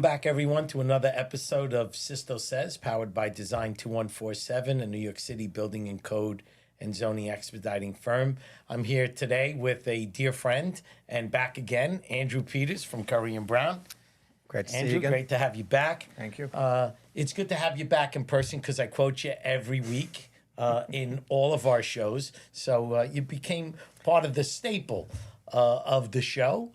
back, everyone, to another episode of Sisto Says, powered by Design 2147, a New York City building and code and zoning expediting firm. I'm here today with a dear friend and back again, Andrew Peters from Currie Brown. Great to Andrew, see you again. great to have you back. Thank you. It's good to have you back in person because I quote you every week in all of our shows. So you became part of the staple of the show.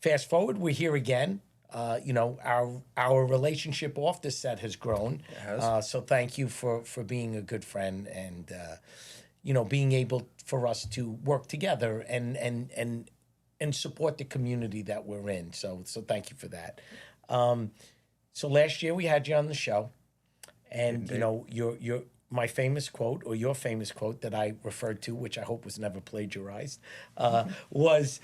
Fast forward, we're here again. Our relationship off the set has grown. It has. So thank you for being a good friend and being able for us to work together and support the community that we're in. So thank you for that. So last year we had you on the show, and Indeed. your my famous quote, or your famous quote that I referred to, which I hope was never plagiarized, was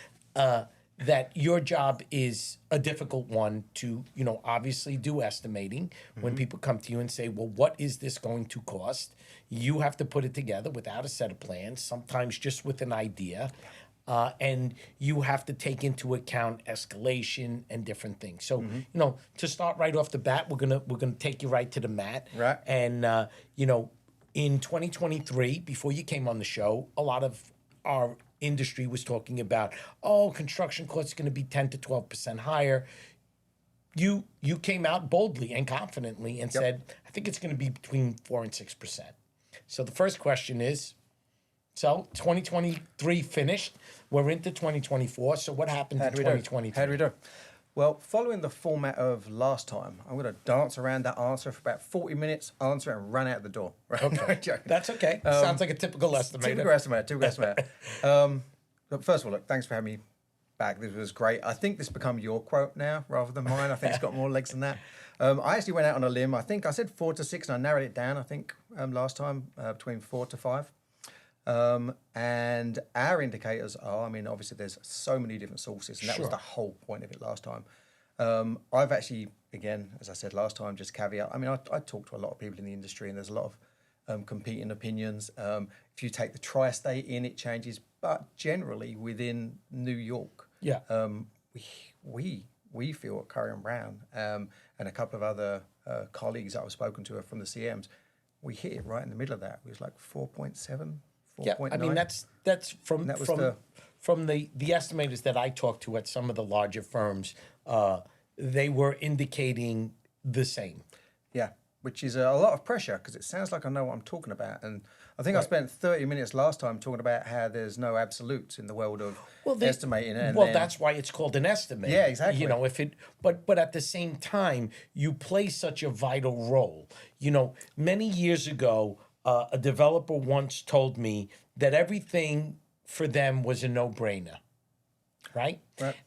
that your job is a difficult one to, obviously do estimating. When people come to you and say, well, what is this going to cost? You have to put it together without a set of plans, sometimes just with an idea. And you have to take into account escalation and different things. So, to start right off the bat, we're gonna take you right to the mat. Right. And in 2023, before you came on the show, a lot of our industry was talking about, construction costs are going to be 10 to 12% higher. You came out boldly and confidently and said, I think it's going to be between 4 and 6%. So the first question is, so 2023 finished. We're into 2024. So what happened in 2023? How do we do? Well, following the format of last time, I'm going to dance around that answer for about 40 minutes, answer and run out the door. Right? Okay. That's okay. Sounds like a typical estimator. Typical estimator. But first of all, look, thanks for having me back. This was great. I think this become your quote now rather than mine. I think it's got more legs than that. I actually went out on a limb. I think I said 4 to 6 and I narrowed it down, I think, last time, between 4 to 5. And our indicators are, obviously there's so many different sources, and that was the whole point of it last time. I've actually, again, as I said last time, just caveat, I talk to a lot of people in the industry, and there's a lot of competing opinions. If you take the tri-state in, it changes, but generally within New York, we feel at Currie Brown, and a couple of other colleagues that I've spoken to from the CMs, we hit it right in the middle of that. It was like 4.7. Yeah, that's from the estimators that I talked to at some of the larger firms. They were indicating the same. Yeah, which is a lot of pressure because it sounds like I know what I'm talking about. And I think I spent 30 minutes last time talking about how there's no absolutes in the world of estimating. That's why it's called an estimate. Yeah, exactly. But at the same time, you play such a vital role. Many years ago, a developer once told me that everything for them was a no-brainer, right?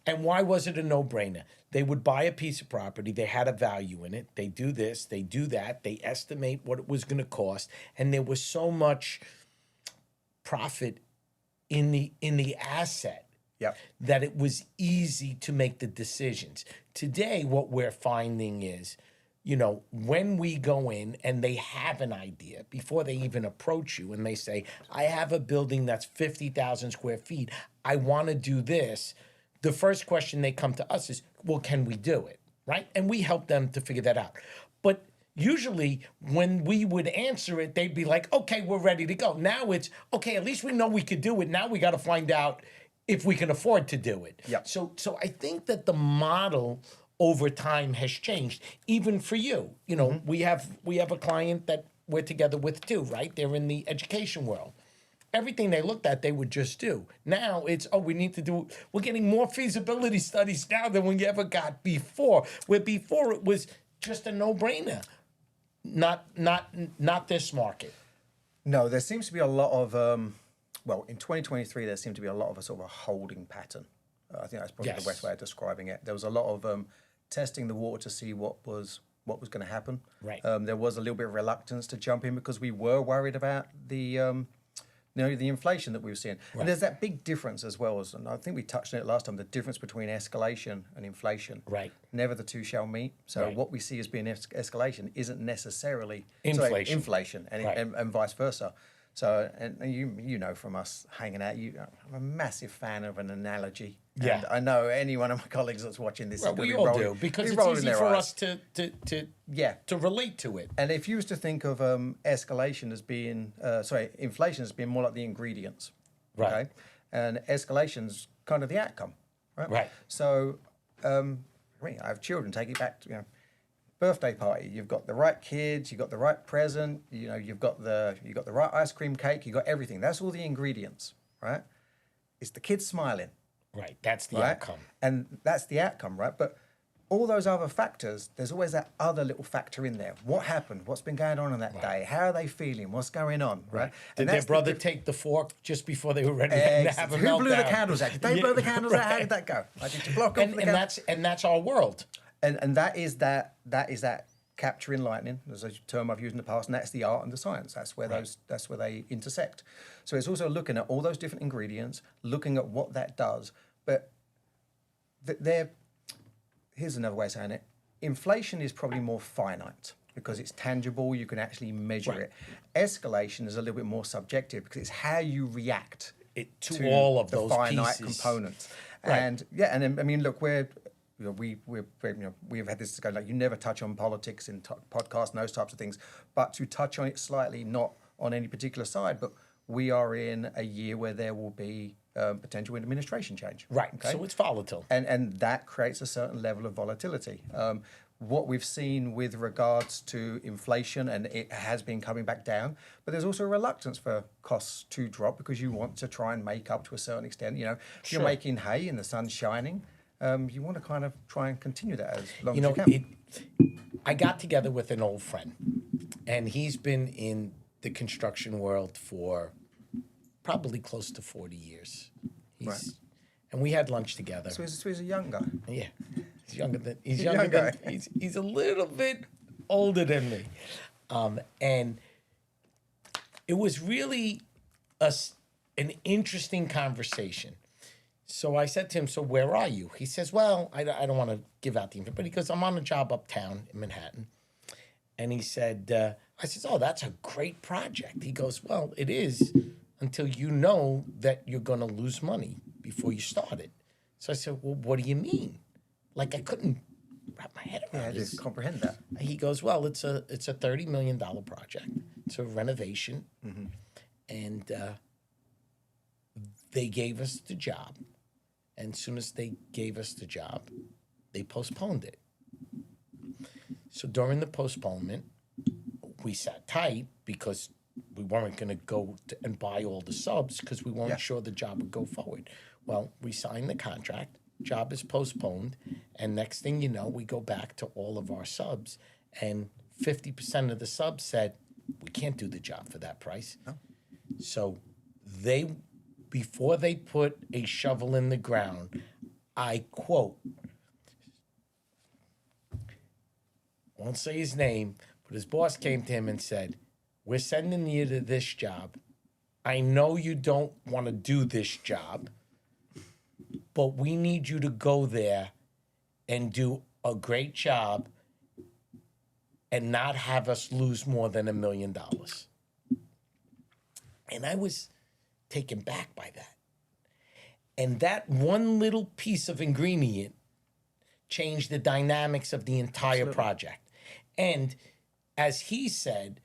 And why was it a no-brainer? They would buy a piece of property, they had a value in it, they do this, they do that, they estimate what it was going to cost, and there was so much profit in the asset that it was easy to make the decisions. Today, what we're finding is, when we go in and they have an idea before they even approach you and they say, I have a building that's 50,000 square feet, I want to do this. The first question they come to us is, well, can we do it? Right? And we help them to figure that out. But usually when we would answer it, they'd be like, okay, we're ready to go. Now it's, okay, at least we know we could do it. Now we got to find out if we can afford to do it. Yep. So I think that the model over time has changed, even for you. We have a client that we're together with too, right? They're in the education world. Everything they looked at, they would just do. Now it's, we need to do, we're getting more feasibility studies now than we ever got before, where before it was just a no-brainer. Not this market. No, there seems to be a lot of, in 2023, there seemed to be a lot of a sort of a holding pattern. I think that's probably the best way of describing it. There was a lot of testing the water to see what was going to happen. Right. There was a little bit of reluctance to jump in because we were worried about the inflation that we were seeing. Right. And there's that big difference as well, and I think we touched on it last time, the difference between escalation and inflation. Right. Never the two shall meet. So what we see as being escalation isn't necessarily inflation and vice versa. So, and you know from us hanging out, I'm a massive fan of an analogy. Yeah. And I know any one of my colleagues that's watching this is Well, going to we be all rolling, do, because be it's rolling easy their for eyes. us Yeah. to relate to it. And if you was to think of escalation as being, inflation as being more like the ingredients, Right. okay, and escalation's kind of the outcome, right? Right. So, I have children. Take it back to birthday party. You've got the right kids. You've got the right present. You've got the right ice cream cake. You got everything. That's all the ingredients, right? It's the kids smiling, Right. That's the right? outcome. And that's the outcome, right? But all those other factors, there's always that other little factor in there. What happened? What's been going on that day? How are they feeling? What's going on, right? Did And their that's brother take the fork just before they were ready to have a Who blew the meltdown? candles out? Did they blow the candles out? How did that go? Like, did you block off the candles? And that's our world. And that is that capturing lightning. There's a term I've used in the past, and that's the art and the science. That's where that's where they intersect. So it's also looking at all those different ingredients, looking at what that does. But here's another way of saying it. Inflation is probably more finite because it's tangible. You can actually measure it. Escalation is a little bit more subjective because it's how you react to all of the those finite pieces. components. Right. And I mean, look, we've had this discussion, like you never touch on politics in podcasts and those types of things, but to touch on it slightly, not on any particular side, but we are in a year where there will be potential administration change. Right. Okay? So it's volatile. And that creates a certain level of volatility. What we've seen with regards to inflation, and it has been coming back down, but there's also a reluctance for costs to drop because you want to try and make up to a certain extent. If Sure. you're making hay and the sun's shining, you want to kind of try and continue that as long as you can. I got together with an old friend, and he's been in the construction world for probably close to 40 years. Right. And we had lunch together. So he's a young guy. Yeah, he's younger than Younger. he's a little bit older than me, and it was really an interesting conversation. So I said to him, "So where are you?" He says, "Well, I don't want to give out the info, but he goes, I'm on a job uptown in Manhattan." And he said, "I said, oh, that's a great project." He goes, "Well, it is until you know that you're going to lose money before you start it." So I said, "Well, what do you mean?" Like I couldn't wrap my head around I it. didn't comprehend that. He goes, "Well, it's a $30 million project. It's a renovation, and they gave us the job. And as soon as they gave us the job, they postponed it. So during the postponement, we sat tight because we weren't going to go and buy all the subs because we weren't sure the job would go forward. Well, we signed the contract, job is postponed, and next thing you know, we go back to all of our subs, and 50% of the subs said, we can't do the job for that price. No. So before they put a shovel in the ground, I quote, won't say his name, but his boss came to him and said, "We're sending you to this job. I know you don't want to do this job, but we need you to go there and do a great job and not have us lose more than $1 million." And I was taken back by that. And that one little piece of ingredient changed the dynamics of the entire project. And as he said,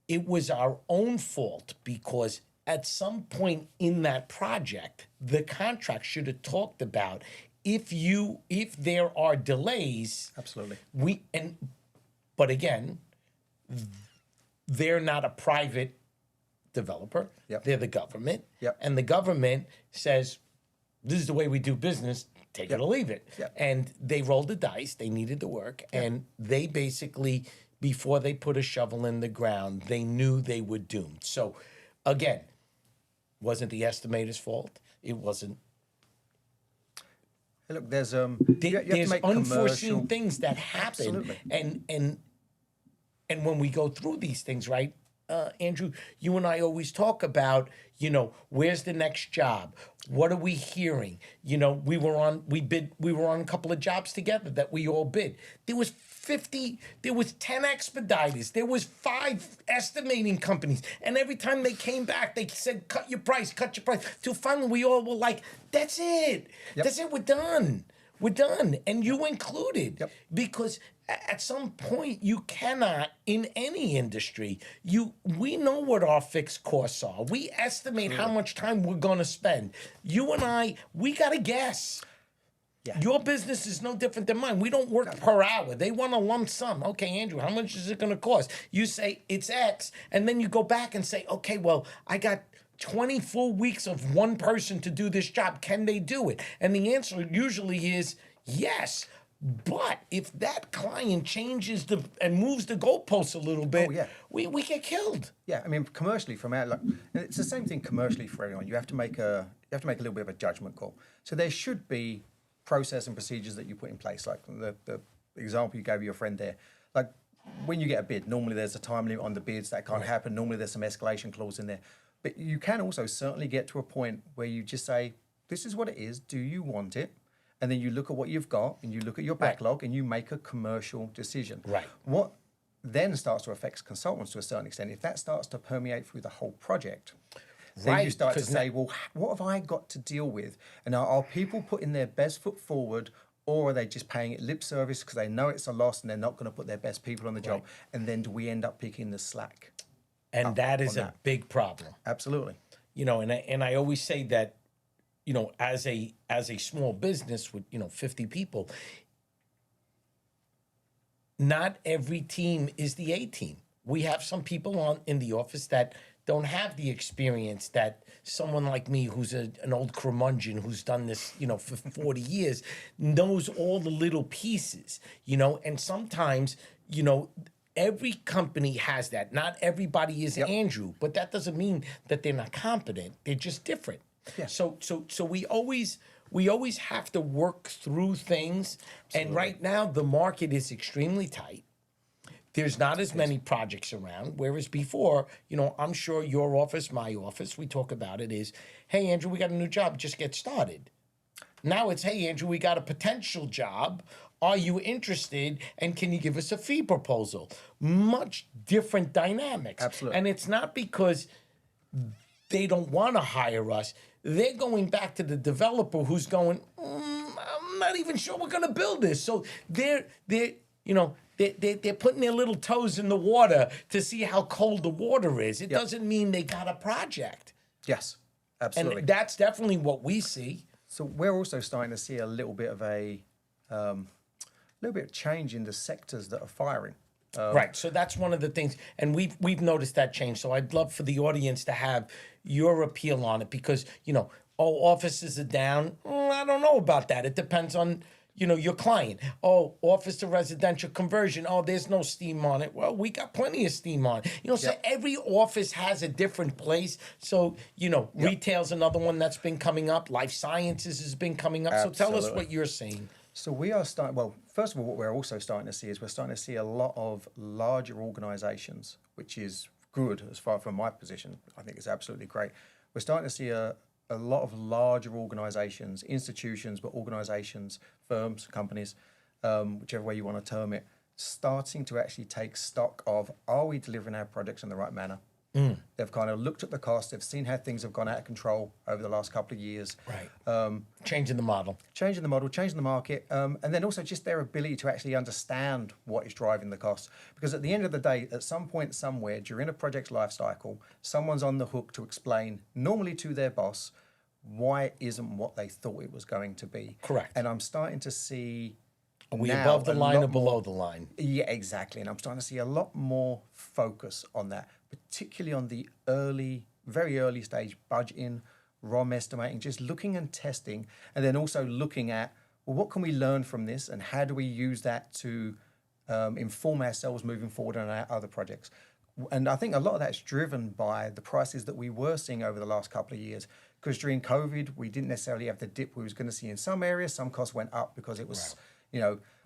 it was our own fault because at some point in that project, the contract should have talked about if there are delays. Absolutely. But again, they're not a private developer. Yep. They're the government. Yep. And the government says, this is the way we do business, take it or leave it. Yep. And they rolled the dice, they needed the work, and they basically, before they put a shovel in the ground, they knew they were doomed. So again, wasn't the estimator's fault. It wasn't. Hey, look, there's There's make unforeseen commercial things that happen. Absolutely. And when we go through these things, right, Andrew, you and I always talk about, where's the next job? What are we hearing? We were on a couple of jobs together that we all bid. There was there was 10 expediters, there was 5 estimating companies, and every time they came back, they said, cut your price, till finally we all were like, that's it. Yep. That's it, we're done. We're done, and you included. Yep. Because at some point you cannot, in any industry, we know what our fixed costs are. We estimate how much time we're gonna spend. You and I, we gotta guess. Yeah. Your business is no different than mine. We don't work per hour. They want a lump sum. Okay, Andrew, how much is it gonna cost? You say it's X, and then you go back and say, okay, well, I got 20 full weeks of one person to do this job. Can they do it? And the answer usually is yes. But if that client changes and moves the goalposts a little bit, we get killed. Yeah, I mean, commercially, from our, like, it's the same thing commercially for everyone. You have to make a little bit of a judgment call. So there should be process and procedures that you put in place, like the example you gave your friend there. Like when you get a bid, normally there's a time limit on the bids. That can't happen. Normally there's some escalation clause in there. But you can also certainly get to a point where you just say, this is what it is. Do you want it? And then you look at what you've got and you look at your backlog and you make a commercial decision. Right. What then starts to affect consultants to a certain extent, if that starts to permeate through the whole project, then you start to say, well, what have I got to deal with? And are people putting their best foot forward, or are they just paying it lip service because they know it's a loss and they're not going to put their best people on the job? And then do we end up picking the slack? And that is a big problem. Absolutely. You know, and I always say that, you know, as a small business with, 50 people, not every team is the A team. We have some people in the office that don't have the experience that someone like me, who's an old curmudgeon who's done this, for 40 years, knows all the little pieces, and sometimes, every company has that. Not everybody is Andrew, but that doesn't mean that they're not competent. They're just different. Yeah. So we always have to work through things. Absolutely. And right now the market is extremely tight. There's not as many projects around, whereas before, I'm sure your office, my office, we talk about it is, hey, Andrew, we got a new job, just get started. Now it's, hey, Andrew, we got a potential job. Are you interested? And can you give us a fee proposal? Much different dynamics. Absolutely. And it's not because they don't want to hire us. They're going back to the developer who's going, I'm not even sure we're going to build this. So they're putting their little toes in the water to see how cold the water is. It doesn't mean they got a project. Yes, absolutely. And that's definitely what we see. So we're also starting to see a little bit of change in the sectors that are firing. Right. So that's one of the things, and we've noticed that change. So I'd love for the audience to have your appeal on it because, offices are down. I don't know about that. It depends on, your client. Oh, office to residential conversion. Oh, there's no steam on it. Well, we got plenty of steam on it. So every office has a different place. So, retail's another one that's been coming up. Life sciences has been coming up. Absolutely. So tell us what you're seeing. So we are starting, well, first of all, what we're also starting to see is we're starting to see a lot of larger organizations, which is good as far from my position. I think it's absolutely great. We're starting to see a lot of larger organizations, institutions, but organizations, firms, companies, whichever way you want to term it, starting to actually take stock of, are we delivering our projects in the right manner? They've kind of looked at the cost. They've seen how things have gone out of control over the last couple of years. Right. Changing the model. Changing the market, and then also just their ability to actually understand what is driving the costs. Because at the end of the day, at some point somewhere during a project's life cycle, someone's on the hook to explain, normally to their boss, why it isn't what they thought it was going to be. Correct. And I'm starting to see... Are we above the line or below the line? Yeah, exactly. And I'm starting to see a lot more focus on that, particularly on the very early stage budgeting, ROM estimating, just looking and testing, and then also looking at, well, what can we learn from this and how do we use that to inform ourselves moving forward on our other projects? And I think a lot of that's driven by the prices that we were seeing over the last couple of years. Because during COVID, we didn't necessarily have the dip we was going to see in some areas. Some costs went up because it was...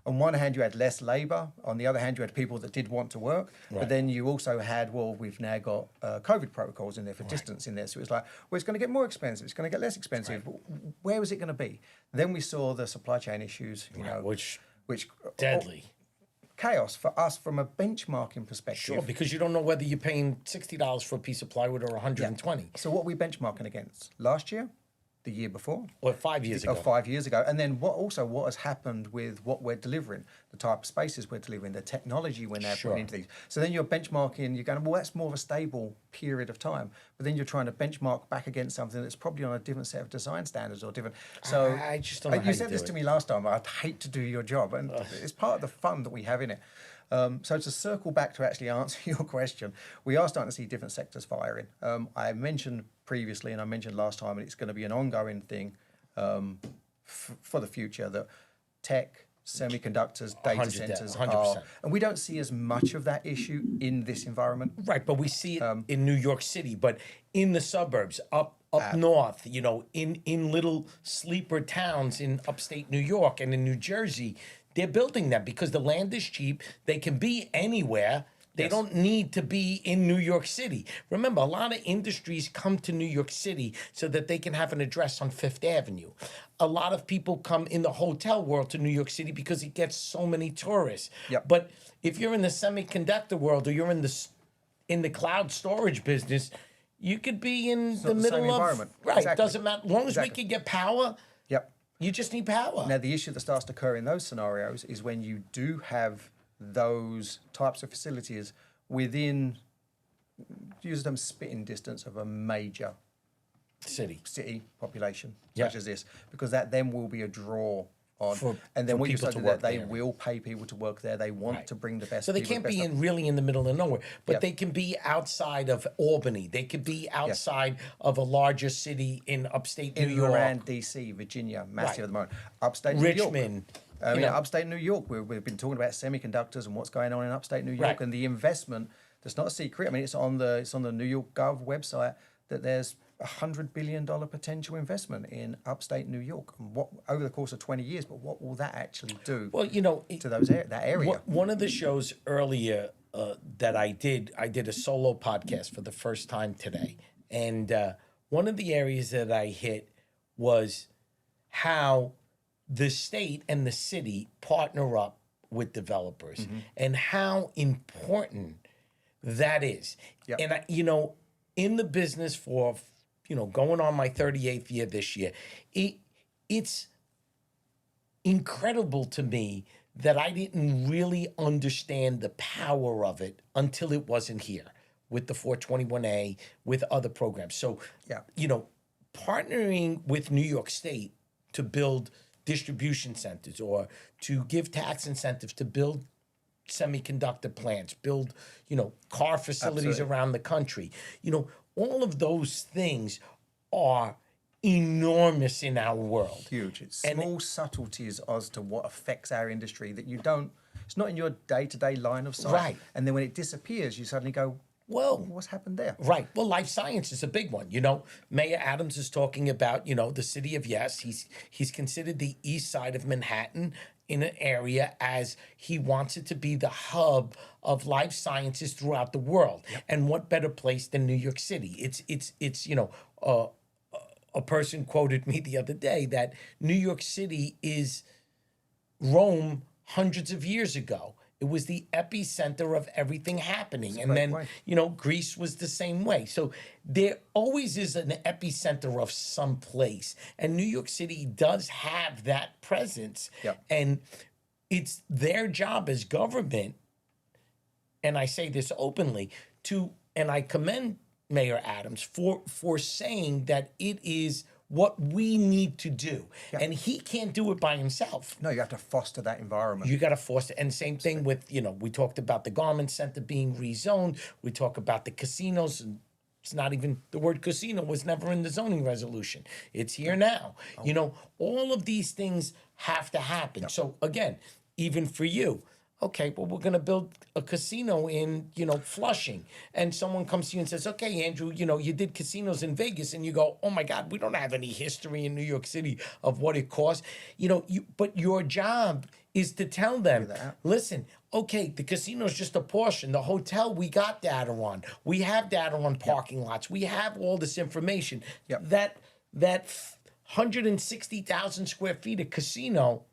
on one hand, you had less labor. On the other hand, you had people that did want to work. Right. But then you also had, we've now got COVID protocols in there for distance in there. So it was like, it's going to get more expensive. It's going to get less expensive. Right. Where was it going to be? Then we saw the supply chain issues, which deadly. chaos for us from a benchmarking perspective. Sure, because you don't know whether you're paying $60 for a piece of plywood or 120 So what are we benchmarking against? Last year? The year before? or 5 years ago. 5 years ago. And then what has happened with what we're delivering, the type of spaces we're delivering, the technology we're now putting into these. So then you're benchmarking, you're going, well, that's more of a stable period of time. But then you're trying to benchmark back against something that's probably on a different set of design standards or different. So I just don't know how you you said do this it. to me last time. I'd hate to do your job. And it's part of the fun that we have in it. So to circle back to actually answer your question, we are starting to see different sectors firing. I mentioned previously, and I mentioned last time, and it's going to be an ongoing thing for the future, that tech, semiconductors, data centers 100%. are, and we don't see as much of that issue in this environment. Right, but we see it in New York City, but in the suburbs, up north, you know, in little sleeper towns in upstate New York and in New Jersey, they're building them because the land is cheap. They can be anywhere. They don't need to be in New York City. Remember, a lot of industries come to New York City so that they can have an address on Fifth Avenue. A lot of people come in the hotel world to New York City because it gets so many tourists. Yep. But if you're in the semiconductor world or you're in the cloud storage business, you could be in the not the middle same of environment. Right. Exactly. Doesn't matter. As long as we can get power, Yep. you just need power. Now, the issue that starts to occur in those scenarios is when you do have those types of facilities within, use them spitting distance of a major city population, such as this, because that then will be a draw on. And then for what you people start to to do, work they there. will pay people to work there. They want to bring the best. So they people, can't the be best really in the middle of nowhere, but they can be outside of Albany. They could be outside of a larger city in upstate New York. around DC, Virginia, massive at the moment. Upstate Richmond. New York. I mean, upstate New York, we've been talking about semiconductors and what's going on in upstate New York and the investment. That's not a secret. I mean, it's on the New York Gov website that there's $100 billion potential investment in upstate New York. And what over the course of 20 years, but what will that actually do? Well, you know, to that area. One of the shows earlier that I did a solo podcast for the first time today, and one of the areas that I hit was how the state and the city partner up with developers, and how important that is. Yep. And I, you know, in the business for, you know, going on my 38th year this year, it's incredible to me that I didn't really understand the power of it until it wasn't here with the 421A, with other programs. So, you know, partnering with New York State to build distribution centers or to give tax incentives to build semiconductor plants, build, you know, car facilities around the country. You know, all of those things are enormous in our world. Huge. It's small subtleties as to what affects our industry that you don't, it's not in your day-to-day line of sight. Right. And then when it disappears, you suddenly go, well, what's happened there? Right. Well, life science is a big one. You know, Mayor Adams is talking about, you know, the city of yes. He's considered the east side of Manhattan in an area as he wants it to be the hub of life sciences throughout the world. And what better place than New York City? It's you know, a person quoted me the other day that New York City is Rome hundreds of years ago. It was the epicenter of everything happening. And then, you know, Greece was the same way. So there always is an epicenter of some place. And New York City does have that presence. And it's their job as government, and I say this openly, and I commend Mayor Adams for saying that it is what we need to do. And he can't do it by himself. No, you have to foster that environment. You got to foster. And same thing with, you know, we talked about the garment center being rezoned. We talk about the casinos. And it's not even, the word casino was never in the zoning resolution. It's here now. You know, all of these things have to happen. So again, even for you, okay, well, we're going to build a casino in, you know, Flushing. And someone comes to you and says, okay, Andrew, you know, you did casinos in Vegas. And you go, oh, my God, we don't have any history in New York City of what it costs. You know, but your job is to tell them, listen, okay, the casino's just a portion. The hotel, we got data on. We have data on parking lots. We have all this information. That 160,000 square feet of casino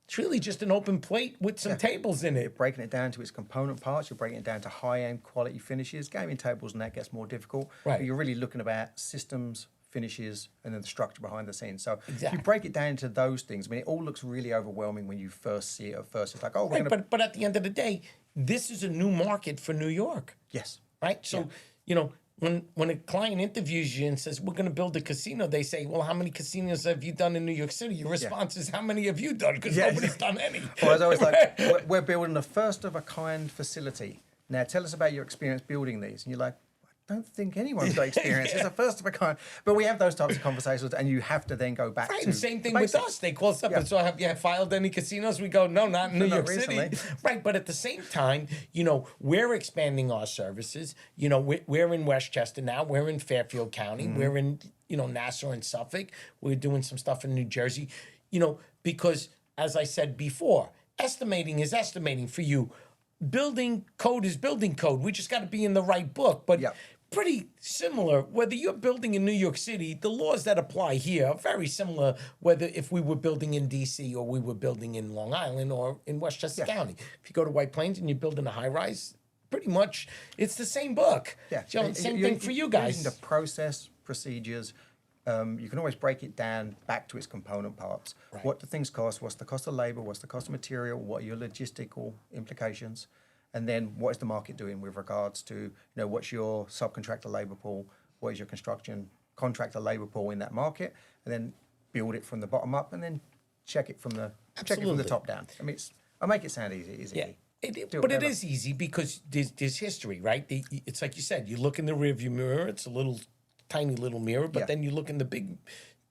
It's really just an open plate with some tables in You're it. breaking it down to its component parts. You're breaking it down to high-end quality finishes. Gaming tables and that gets more difficult. Right. But you're really looking about systems, finishes, and then the structure behind the scenes. So if Exactly. you break it down into those things, I mean, it all looks really overwhelming when you first see it. At first, it's like, oh, we're Right, going to... but at the end of the day, this is a new market for New York. Yes. Right? So, you know, when a client interviews you and says, we're going to build a casino, they say, well, how many casinos have you done in New York City? Your response is, how many have you done? Because nobody's done any. Well, I was always like, we're building a first-of-a-kind facility. Now, tell us about your experience building these. And you're like, I don't think anyone's got experience. It's a first of a kind. But we have those types of conversations, and you have to then go back Right, to and same thing the with basics. us. They call us up and so have you filed any casinos? We go, no, not in New York recently. City. Right, but at the same time, you know, we're expanding our services. You know, we're in Westchester now. We're in Fairfield County. We're in, you know, Nassau and Suffolk. We're doing some stuff in New Jersey. You know, because as I said before, estimating is estimating for you. Building code is building code. We just got to be in the right book. But pretty similar. Whether you're building in New York City, the laws that apply here are very similar. Whether if we were building in D.C. or we were building in Long Island or in Westchester County, if you go to White Plains and you're building a high rise, pretty much it's the same book. Yeah, So, same thing for you guys. Using the process, procedures. You can always break it down back to its component parts. Right. What do things cost? What's the cost of labor? What's the cost of material? What are your logistical implications? And then what is the market doing with regards to, you know, what's your subcontractor labor pool? What is your construction contractor labor pool in that market? And then build it from the bottom up, and then check it from the top down. I mean, I make it sound easy. It's easy. But it is easy because there's history, right? It's like you said, you look in the rearview mirror, it's a little tiny little mirror, but then you look in the big,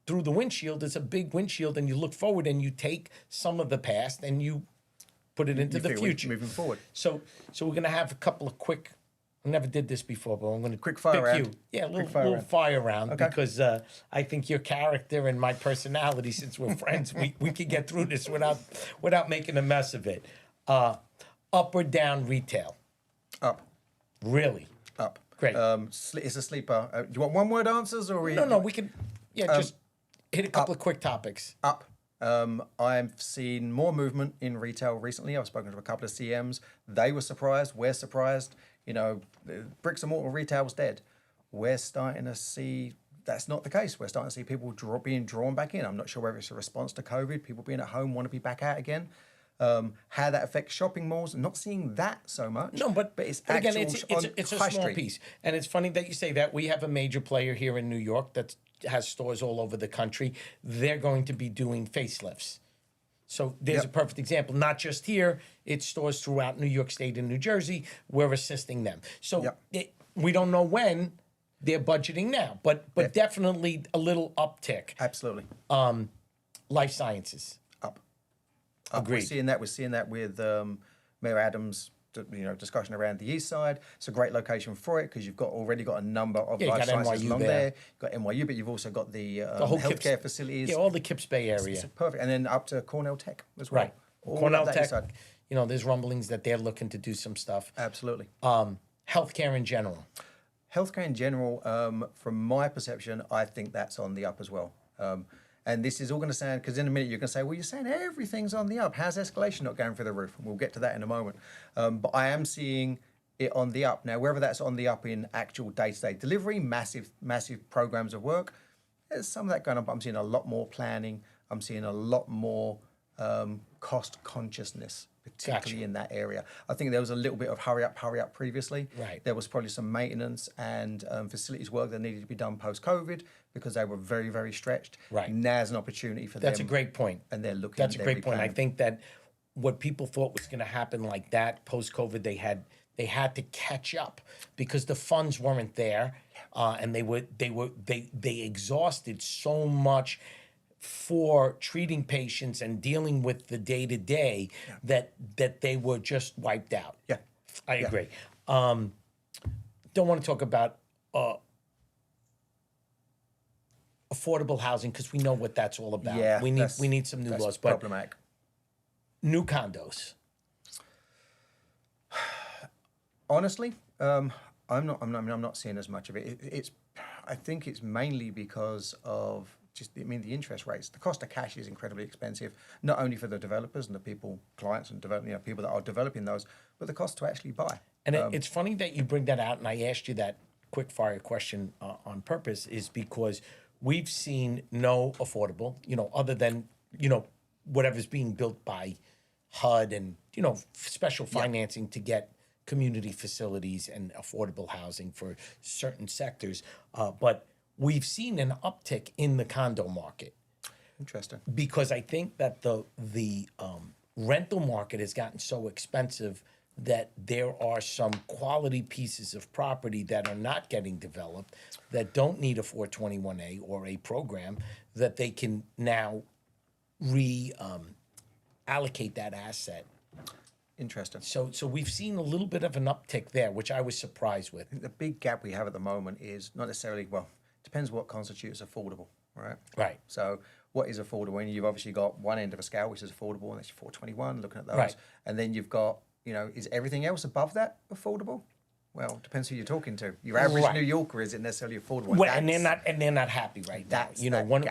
through the windshield, it's a big windshield, and you look forward and you take some of the past and you put it into the future. Moving forward. So we're going to have a couple of quick, I never did this before, but I'm going to Quick fire round. you. Yeah, a little round. fire round, Okay. because I think your character and my personality, since we're friends, we can get through this without making a mess of it. Up or down retail? Up. Really? Up. Great. It's a sleeper. Do you want one-word answers, or No, we can, just hit a couple of quick topics. Up. I've seen more movement in retail recently. I've spoken to a couple of CMs. They were surprised. We're surprised. You know, bricks and mortar retail was dead. We're starting to see that's not the case. We're starting to see people being drawn back in. I'm not sure whether it's a response to COVID, people being at home want to be back out again. How that affects shopping malls, I'm not seeing that so much. No, but it's again, actual it's a high small street. piece. And it's funny that you say that. We have a major player here in New York that has stores all over the country. They're going to be doing facelifts. So there's a perfect example. Not just here, it's stores throughout New York State and New Jersey. We're assisting them. So we don't know when they're budgeting now, but definitely a little uptick. Absolutely. Life sciences. Up. Agreed. We're seeing that with Mayor Adams' discussion around the east side. It's a great location for it because you've already got a number of life sciences NYU along there. there. You've got NYU, but you've also got the whole healthcare facilities. Yeah, all the Kips Bay area. It's perfect. And then up to Cornell Tech as well. Right. All Cornell up that east Tech, side. there's rumblings that they're looking to do some stuff. Absolutely. Healthcare in general. Healthcare in general, from my perception, I think that's on the up as well. And this is all going to sound, because in a minute you're going to say, well, you're saying everything's on the up. How's escalation not going through the roof? And we'll get to that in a moment. But I am seeing it on the up. Now, whether that's on the up in actual day-to-day delivery, massive programs of work, there's some of that going on. But I'm seeing a lot more planning. I'm seeing a lot more cost consciousness, particularly in that area. I think there was a little bit of hurry up previously. Right. There was probably some maintenance and facilities work that needed to be done post-COVID because they were very, very stretched. Right. Now's an opportunity for them. That's a great point. And they're looking. That's a great point. I think that what people thought was going to happen like that post-COVID, they had to catch up because the funds weren't there, and they exhausted so much for treating patients and dealing with the day-to-day that they were just wiped out. Yeah. I agree. Don't want to talk about affordable housing because we know what that's all about. Yeah, we need some new laws, but problematic. New condos. Honestly, I'm not seeing as much of it. I think it's mainly because of the interest rates, the cost of cash is incredibly expensive, not only for the developers and the clients and people that are developing those, but the cost to actually buy. And it's funny that you bring that out, and I asked you that quick fire question on purpose, is because we've seen no affordable, other than, whatever's being built by HUD and, special financing to get community facilities and affordable housing for certain sectors. But we've seen an uptick in the condo market. Interesting. Because I think that the rental market has gotten so expensive that there are some quality pieces of property that are not getting developed, that don't need a 421A or a program, that they can now allocate that asset. Interesting. So we've seen a little bit of an uptick there, which I was surprised with. The big gap we have at the moment is not necessarily, depends what constitutes affordable, right? Right. So what is affordable? And you've obviously got one end of a scale, which is affordable, and that's 421, looking at those. Right. And then you've got, is everything else above that affordable? Well, it depends who you're talking to. Your average New Yorker isn't necessarily affordable. Well, and they're not happy right now. That's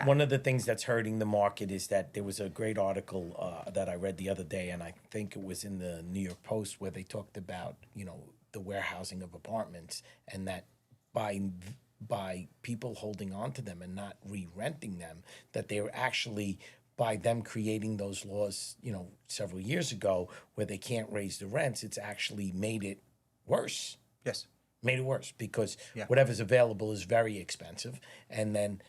One of the things that's hurting the market is that there was a great article that I read the other day, and I think it was in the New York Post, where they talked about the warehousing of apartments, and that by people holding on to them and not re-renting them, that they're actually, by them creating those laws, several years ago, where they can't raise the rents, it's actually made it worse. Yes. Made it worse because whatever's available is very expensive, and then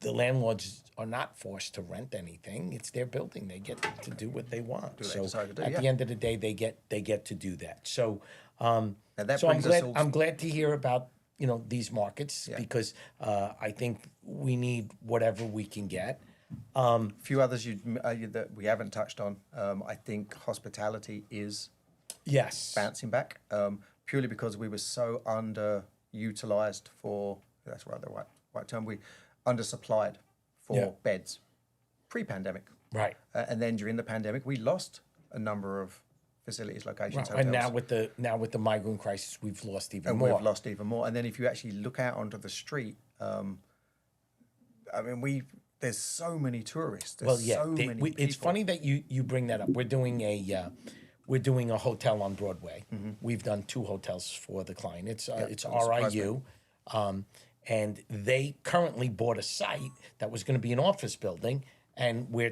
the landlords are not forced to rent anything. It's their building; they get to do what they want. At the end of the day, they get to do that. So, I'm glad to hear about these markets because I think we need whatever we can get. A few others that we haven't touched on. I think hospitality is bouncing back. Purely because we were so underutilized that's right, the right term, we undersupplied for beds pre-pandemic. Right. And then during the pandemic, we lost a number of facilities, locations, right. hotels. And now with the migrant crisis, we've lost even more. We've lost even more. And then if you actually look out onto the street, there's so many tourists. There's many people. It's funny that you bring that up. We're doing a hotel on Broadway. Mm-hmm. We've done 2 hotels for the client. It's RIU, and they currently bought a site that was going to be an office building, and we're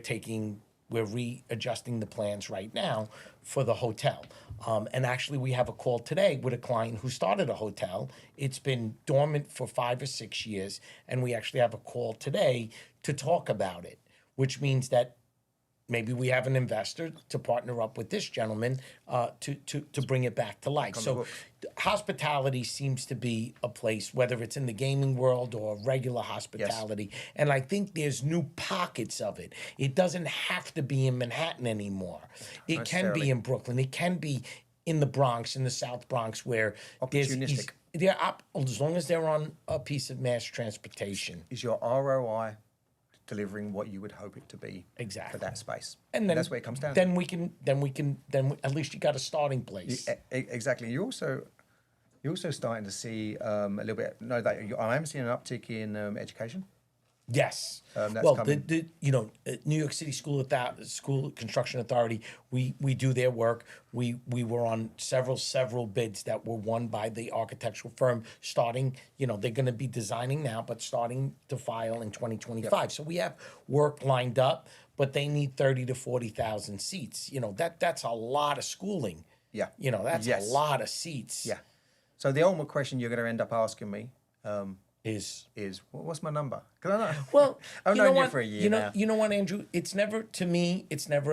readjusting the plans right now for the hotel. And actually, we have a call today with a client who started a hotel. It's been dormant for 5 or 6 years, and we actually have a call today to talk about it, which means that maybe we have an investor to partner up with this gentleman to bring it back to life. So hospitality seems to be a place, whether it's in the gaming world or regular hospitality. Yes. And I think there's new pockets of it. It doesn't have to be in Manhattan anymore. It can be in Brooklyn. It can be in the Bronx, in the South Bronx, where opportunistic. As long as they're on a piece of mass transportation. Is your ROI delivering what you would hope it to be for that space, and then that's where it comes down. Then at least you got a starting place. Exactly. You're also starting to see a little bit. No, that I am seeing an uptick in education. Yes. New York City School Construction Authority, we do their work. We were on several bids that were won by the architectural firm starting, they're going to be designing now, but starting to file in 2025. Yep. So we have work lined up, but they need 30 to 40,000 seats. That's a lot of schooling. Yeah. That's a lot of seats. Yeah. So the ultimate question you're going to end up asking me, is what's my number? Because I've known you for a year now. You know what, Andrew? It's never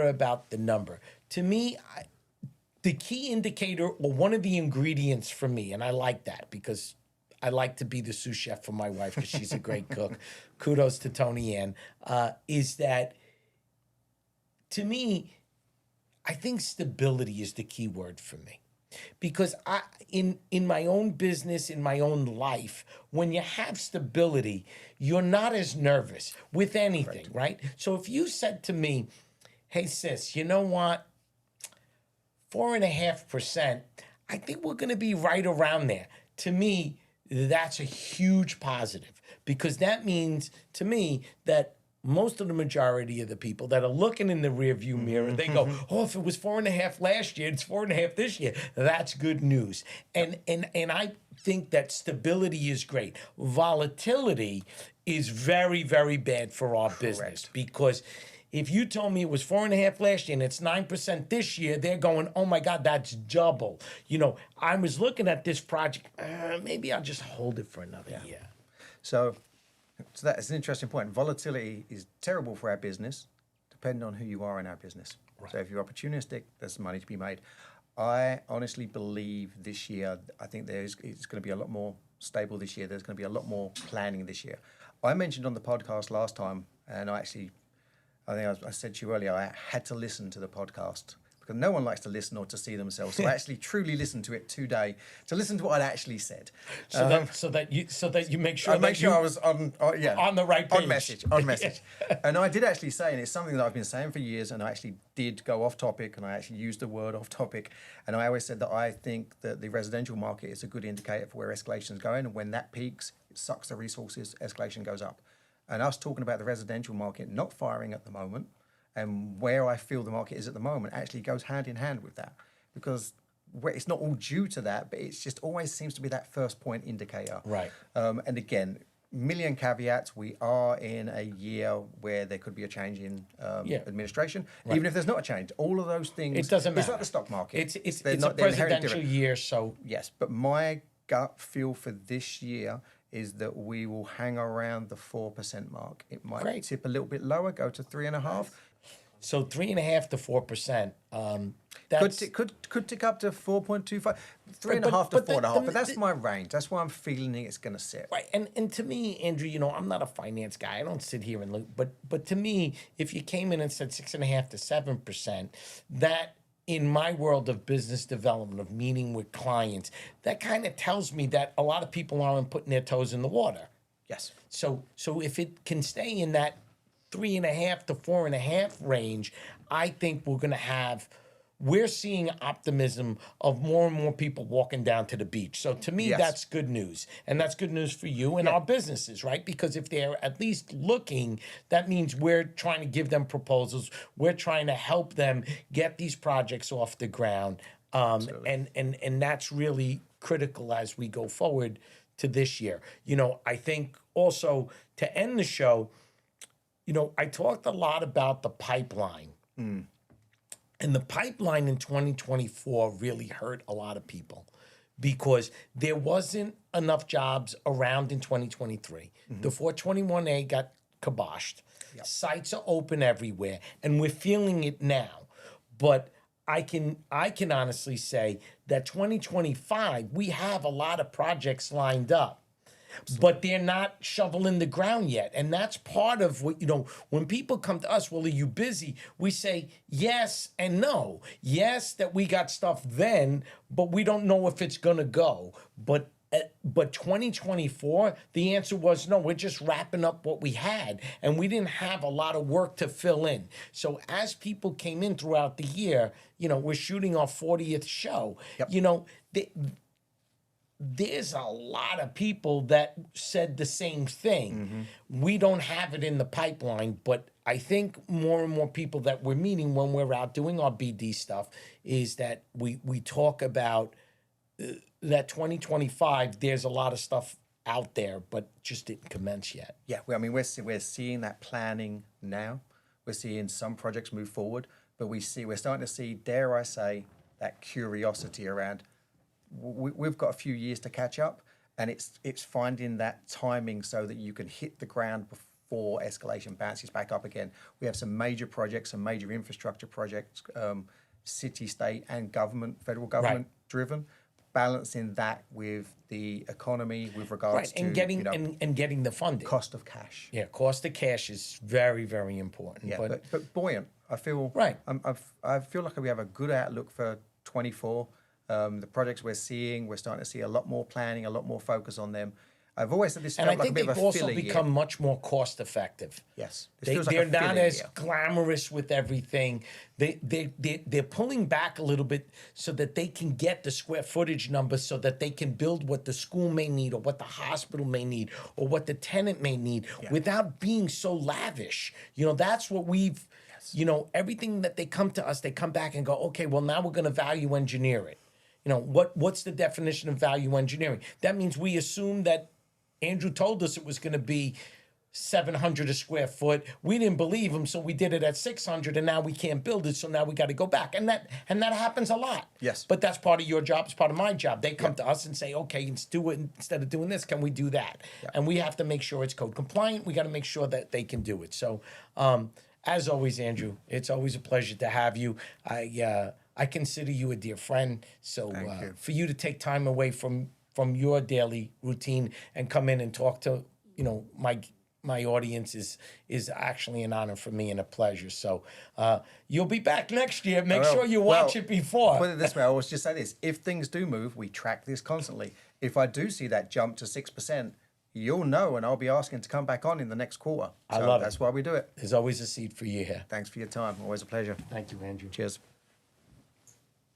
about the number. To me, the key indicator, or one of the ingredients for me, and I like that because I like to be the sous chef for my wife because she's a great cook. Kudos to Tony Ann. Is that, to me, I think stability is the key word for me. Because in my own business, in my own life, when you have stability, you're not as nervous with anything, right? So if you said to me, hey, sis, you know what? 4.5%, I think we're going to be right around there. To me, that's a huge positive, because that means to me that most of the majority of the people that are looking in the rearview mirror, they go, "Oh, if it was 4.5 last year, it's 4.5 this year." That's good news, and I think that stability is great. Volatility is very, very bad for our business, because if you told me it was 4.5 last year and it's 9% this year, they're going, "Oh my God, that's double." I was looking at this project. Maybe I'll just hold it for another year. So that's an interesting point. Volatility is terrible for our business, depending on who you are in our business. Right. So if you're opportunistic, there's money to be made. I honestly believe this year, I think it's going to be a lot more stable this year. There's going to be a lot more planning this year. I mentioned on the podcast last time, and I think I said to you earlier, I had to listen to the podcast, because no one likes to listen or to see themselves. So I actually truly listened to it today to listen to what I actually said. So that you make sure I was on the right page. On message. And I did actually say, and it's something that I've been saying for years, and I actually did go off topic, and I actually used the word off topic. And I always said that I think that the residential market is a good indicator for where escalation is going. And when that peaks, it sucks the resources, escalation goes up. And us talking about the residential market not firing at the moment, and where I feel the market is at the moment, actually goes hand in hand with that, because it's not all due to that, but it's just always seems to be that first point indicator. Right. And again, million caveats. We are in a year where there could be a change in administration. Right. Even if there's not a change, all of those things. It doesn't matter. It's like the stock market. It's a presidential year, so yes. But my gut feel for this year is that we will hang around the 4% mark. It might tip a little bit lower, go to 3.5%. So 3.5% to 4%. Could tick up to 4.25, 3.5 to 4.5. But that's my range. That's why I'm feeling it's going to sit. Right, and to me, Andrew, I'm not a finance guy. I don't sit here and look. But to me, if you came in and said 6.5 to 7%, that, in my world of business development, of meeting with clients, that kind of tells me that a lot of people aren't putting their toes in the water. Yes. So if it can stay in that 3.5 to 4.5 range, I think we're seeing optimism of more and more people walking down to the beach. So to me, that's good news. And that's good news for you and our businesses, right? Because if they're at least looking, that means we're trying to give them proposals. We're trying to help them get these projects off the ground. And that's really critical as we go forward to this year. I think also, to end the show, I talked a lot about the pipeline. And the pipeline in 2024 really hurt a lot of people, because there wasn't enough jobs around in 2023. The 421A got kiboshed. Yep. Sites are open everywhere, and we're feeling it now. But I can honestly say that 2025, we have a lot of projects lined up. Absolutely. But they're not shoveling the ground yet. And that's part of what, when people come to us, "Well, are you busy?" We say yes and no. Yes, that we got stuff then, but we don't know if it's going to go. But 2024, the answer was no, we're just wrapping up what we had. And we didn't have a lot of work to fill in. So as people came in throughout the year, we're shooting our 40th show. Yep. There's a lot of people that said the same thing. We don't have it in the pipeline, but I think more and more people that we're meeting when we're out doing our BD stuff is that we talk about that 2025, there's a lot of stuff out there, but just didn't commence yet. Yeah, we're seeing that planning now. We're seeing some projects move forward, but we're starting to see, dare I say, that curiosity around. We've got a few years to catch up, and it's finding that timing so that you can hit the ground before escalation bounces back up again. We have some major projects, some major infrastructure projects, city, state, and federal government driven, balancing that with the economy with regards to getting the funding. Cost of cash. Yeah, cost of cash is very, very important. Yeah, but buoyant. I feel I feel like we have a good outlook for 24. The projects we're starting to see a lot more planning, a lot more focus on them. I've always said this And I felt like a think bit they've of a also filler become year. much more cost effective. Yes. This feels like They're a not filler as year. glamorous with everything. They're pulling back a little bit so that they can get the square footage numbers so that they can build what the school may need or what the hospital may need or what the tenant may need without being so lavish. You know, that's what we've, you know, everything that they come to us, they come back and go, okay, well, now we're going to value engineer it. You know, what's the definition of value engineering? That means we assume that Andrew told us it was going to be 700 a square foot. We didn't believe him, so we did it at 600, and now we can't build it, so now we got to go back. And that happens a lot. Yes. But that's part of your job. It's part of my job. They come to us and say, okay, let's do it. Instead of doing this, can we do that? And we have to make sure it's code compliant. We got to make sure that they can do it. So, as always, Andrew, it's always a pleasure to have you. I consider you a dear friend. So for you to take time away from your daily routine and come in and talk to, you know, my audience is actually an honor for me and a pleasure. So you'll be back next year. Make sure you watch it before. Put it this way, I always just say this. If things do move, we track this constantly. If I do see that jump to 6%, you'll know, and I'll be asking to come back on in the next quarter. I love it. That's why we do it. There's always a seat for you here. Thanks for your time. Always a pleasure. Thank you, Andrew. Cheers.